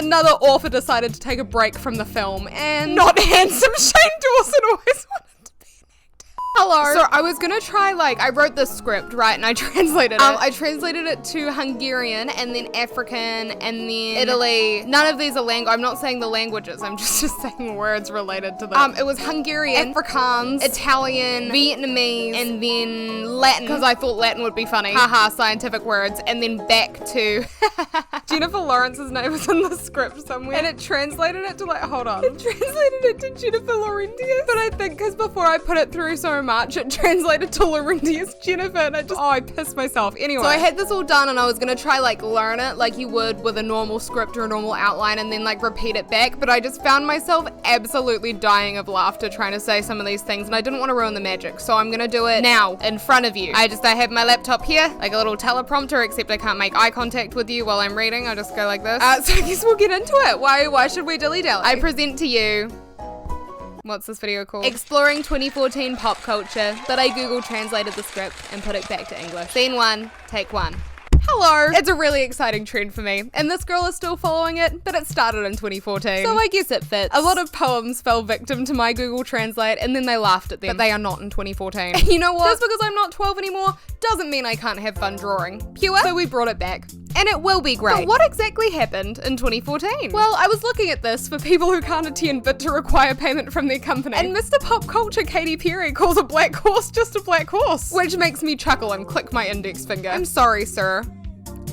another author decided to take a break from the film, and not handsome Shane Dawson always wanted to be an actor. Hello. So I was gonna try, I wrote this script, right, and I translated it. I translated it to Hungarian, and then African, and then Italy. None of these are I'm not saying the languages, I'm just saying words related to them. It was Hungarian, Afrikaans, Italian, Vietnamese, and then Latin, because I thought Latin would be funny. Haha, scientific words, and then back to Jennifer Lawrence's name was in the script somewhere, and it translated it to hold on. It translated it to Jennifer Laurentius, but I think because before I put it through so much, it translated to Laurentius Jennifer, and I pissed myself. Anyway, so I had this all done, and I was gonna try learn it like you would with a normal script or a normal outline, and then repeat it back, but I just found myself absolutely dying of laughter trying to say some of these things, and I didn't want to ruin the magic, so I'm gonna do it now in front of you. I have my laptop here, like a little teleprompter, except I can't make eye contact with you while I'm reading. I just go like this. So I guess we'll get into it. Why should we dilly-dally? I present to you, what's this video called? Exploring 2014 pop culture, but I Google translated the script and put it back to English. Scene 1, take 1. Hello! It's a really exciting trend for me, and this girl is still following it, but it started in 2014. So I guess it fits. A lot of poems fell victim to my Google Translate, and then they laughed at them, but they are not in 2014. And you know what? Just because I'm not 12 anymore doesn't mean I can't have fun drawing. Pure? So we brought it back. And it will be great. But what exactly happened in 2014? Well, I was looking at this for people who can't attend but to require payment from their company. And Mr. Pop Culture Katy Perry calls a black horse just a black horse. Which makes me chuckle and click my index finger. I'm sorry, sir,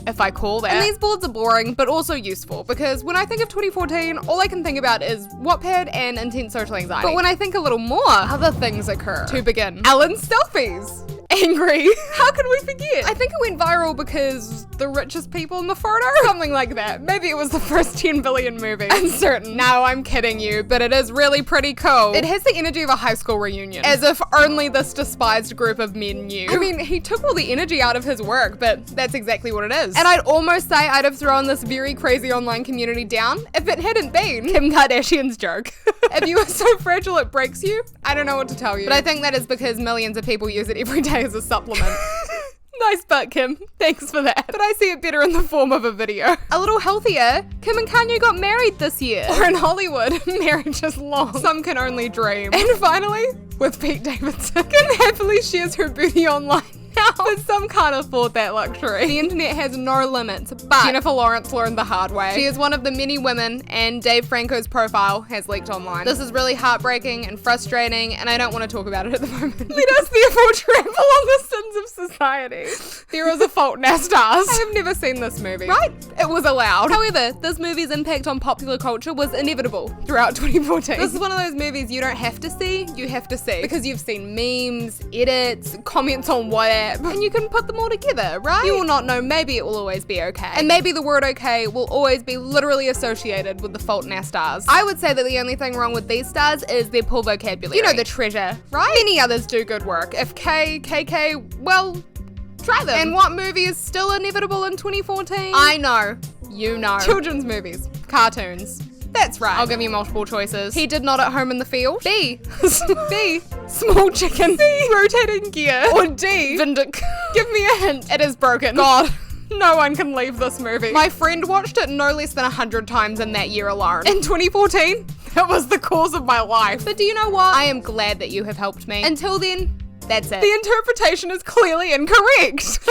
if I call that. And these boards are boring, but also useful, because when I think of 2014, all I can think about is Wattpad and intense social anxiety. But when I think a little more, other things occur. To begin, Ellen's selfies. Angry. How could we forget? I think it went viral because the richest people in the photo? Something like that. Maybe it was the first 10 billion movie. Uncertain. No, I'm kidding you, but it is really pretty cool. It has the energy of a high school reunion. As if only this despised group of men knew. I mean, he took all the energy out of his work, but that's exactly what it is. And I'd almost say I'd have thrown this very crazy online community down if it hadn't been Kim Kardashian's joke. If you are so fragile it breaks you, I don't know what to tell you. But I think that is because millions of people use it every day as a supplement. Nice butt, Kim. Thanks for that. But I see it better in the form of a video. A little healthier, Kim and Kanye got married this year. Or in Hollywood, marriage is long. Some can only dream. And finally, with Pete Davidson, Kim happily shares her booty online now, but some can't afford that luxury. The internet has no limits, but Jennifer Lawrence learned the hard way. She is one of the many women, and Dave Franco's profile has leaked online. This is really heartbreaking and frustrating, and I don't want to talk about it at the moment. Let us therefore trample on the sins of society. There is a fault in our stars. I have never seen this movie. Right? It was allowed. However, this movie's impact on popular culture was inevitable throughout 2014. This is one of those movies you don't have to see, you have to see. Because you've seen memes, edits, comments on WhatsApp, and you can put them all together, right? You will not know, maybe it will always be okay. And maybe the word okay will always be literally associated with the fault in our stars. I would say that the only thing wrong with these stars is their poor vocabulary. You know, the treasure, right? Many others do good work. If KK, well, try them. And what movie is still inevitable in 2014? I know. You know. Children's movies. Cartoons. That's right. I'll give you multiple choices. He did not at home in the field. B. B. Small chicken. C. Rotating gear. Or D. Vindic. Give me a hint. It is broken. God. No one can leave this movie. My friend watched it no less than 100 times in that year alone. In 2014, that was the cause of my life. But do you know what? I am glad that you have helped me. Until then, that's it. The interpretation is clearly incorrect.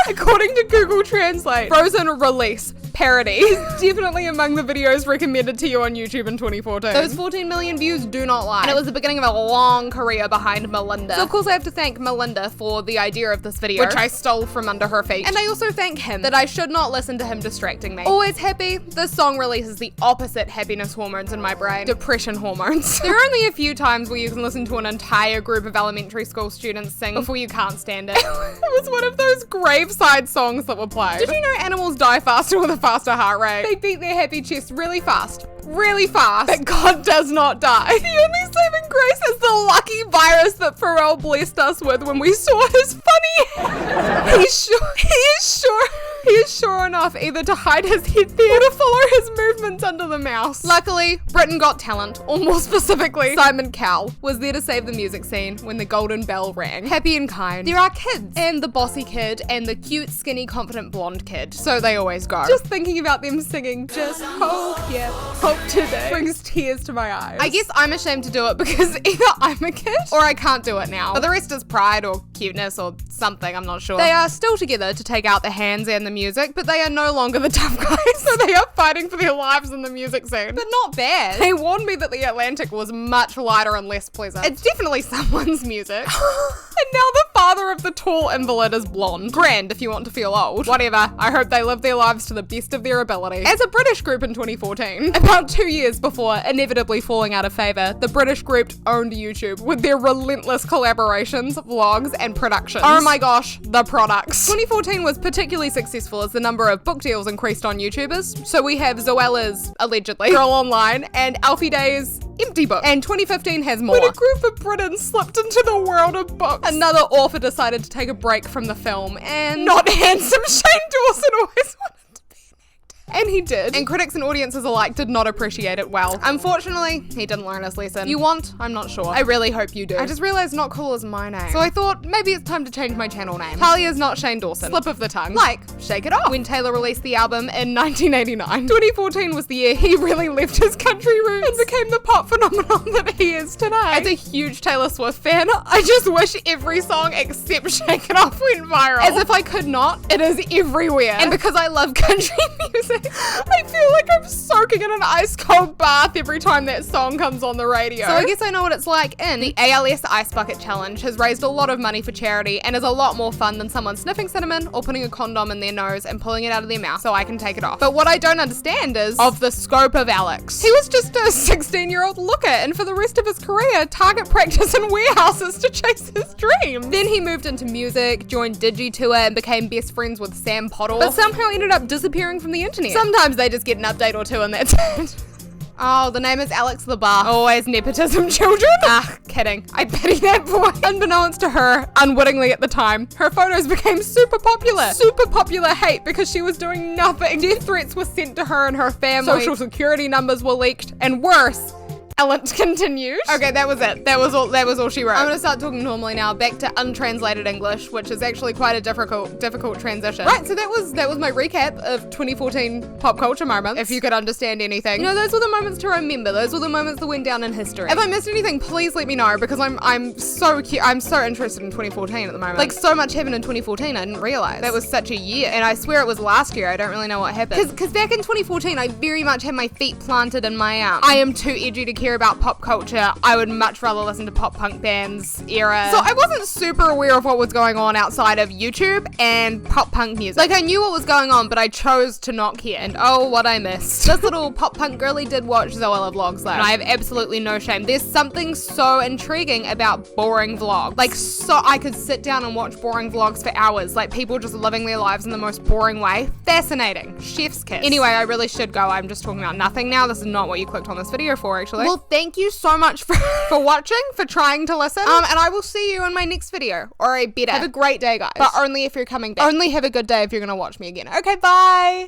According to Google Translate, Frozen release parody is definitely among the videos recommended to you on YouTube in 2014. Those 14 million views do not lie. And it was the beginning of a long career behind Melinda. So of course I have to thank Melinda for the idea of this video, which I stole from under her feet. And I also thank him that I should not listen to him distracting me. Always happy, this song releases the opposite happiness hormones in my brain. Depression hormones. There are only a few times where you can listen to an entire group of elementary school students sing before you can't stand it. It was one of those graveside songs that were played. Did you know animals die faster with a faster heart rate? They beat their happy chest really fast, but God does not die. The only saving grace is the lucky virus that Pharrell blessed us with when we saw his funny hair. He is sure enough either to hide his head there or to follow his movements under the mouse. Luckily, Britain Got Talent, or more specifically, Simon Cowell, was there to save the music scene when the golden bell rang. Happy and kind. There are kids, and the bossy kid, and the cute, skinny, confident blonde kid. So they always go. Just thinking about them singing, just hope, yeah, hope today, brings tears to my eyes. I guess I'm ashamed to do it because either I'm a kid, or I can't do it now. But the rest is pride or cuteness or something, I'm not sure. They are still together to take out the hands and the music, but they are no longer the tough guys, so they are fighting for their lives in the music scene. But not bad. They warned me that the Atlantic was much lighter and less pleasant. It's definitely someone's music. And now the father of the tall invalid is blonde. Grand if you want to feel old. Whatever, I hope they live their lives to the best of their ability. As a British group in 2014, about 2 years before inevitably falling out of favour, the British group owned YouTube with their relentless collaborations, vlogs, and productions. Oh my gosh, the products. 2014 was particularly successful as the number of book deals increased on YouTubers. So we have Zoella's, allegedly, Girl Online, and Alfie Day's Empty Book. And 2015 has more. When a group of Britons slipped into the world of books, another author decided to take a break from the film, and not handsome Shane Dawson always wanted to be an actor. And he did. And critics and audiences alike did not appreciate it well. Unfortunately, he didn't learn his lesson. You want? I'm not sure. I really hope you do. I just realized Not Cool is my name. So I thought maybe it's time to change my channel name. Talia's not Shane Dawson. Slip of the tongue. Like, Shake It Off. When Taylor released the album in 1989. 2014 was the year he really left his country roots and became the pop phenomenon that he is today. As a huge Taylor Swift fan, I just wish every song except Shake It Off went viral. As if I could not, it is everywhere. And because I love country music, I feel like I'm soaking in an ice cold bath every time that song comes on the radio. So I guess I know what it's like in. The ALS Ice Bucket Challenge has raised a lot of money for charity and is a lot more fun than someone sniffing cinnamon or putting a condom in their nose and pulling it out of their mouth so I can take it off. But what I don't understand is of the scope of Alex. He was just a 16-year-old looker, and for the rest of his career, target practice in warehouses to chase his dreams. Then he moved into music, joined DigiTour, and became best friends with Sam Pottle, but somehow ended up disappearing from the internet. Sometimes they just get an update or two and that's it. Oh, the name is Alex the Bar. Always nepotism children. Ah, kidding. I pity that boy. Unbeknownst to her, unwittingly at the time, her photos became super popular. Super popular hate because she was doing nothing. Death threats were sent to her and her family. Social security numbers were leaked. And worse, Ellen continues. Okay, that was it. That was all she wrote. I'm gonna start talking normally now, back to untranslated English, which is actually quite a difficult transition. Right, so that was my recap of 2014 pop culture moments. If you could understand anything. You know, those were the moments to remember. Those were the moments that went down in history. If I missed anything, please let me know, because I'm so interested in 2014 at the moment. Like, so much happened in 2014, I didn't realize. That was such a year, and I swear it was last year. I don't really know what happened. Because back in 2014, I very much had my feet planted in my I am too edgy to care about pop culture. I would much rather listen to pop punk bands era. So I wasn't super aware of what was going on outside of YouTube and pop punk music. Like, I knew what was going on, but I chose to not care. And oh, what I missed. This little pop punk girly did watch Zoella vlogs though, and I have absolutely no shame. There's something so intriguing about boring vlogs. Like, so I could sit down and watch boring vlogs for hours, like people just living their lives in the most boring way. Fascinating. Chef's kiss. Anyway, I really should go. I'm just talking about nothing now. This is not what you clicked on this video for, actually. Well, thank you so much for watching, for trying to listen. And I will see you in my next video, or a better. Have a great day, guys. But only if you're coming back. Only have a good day if you're gonna watch me again. Okay, bye.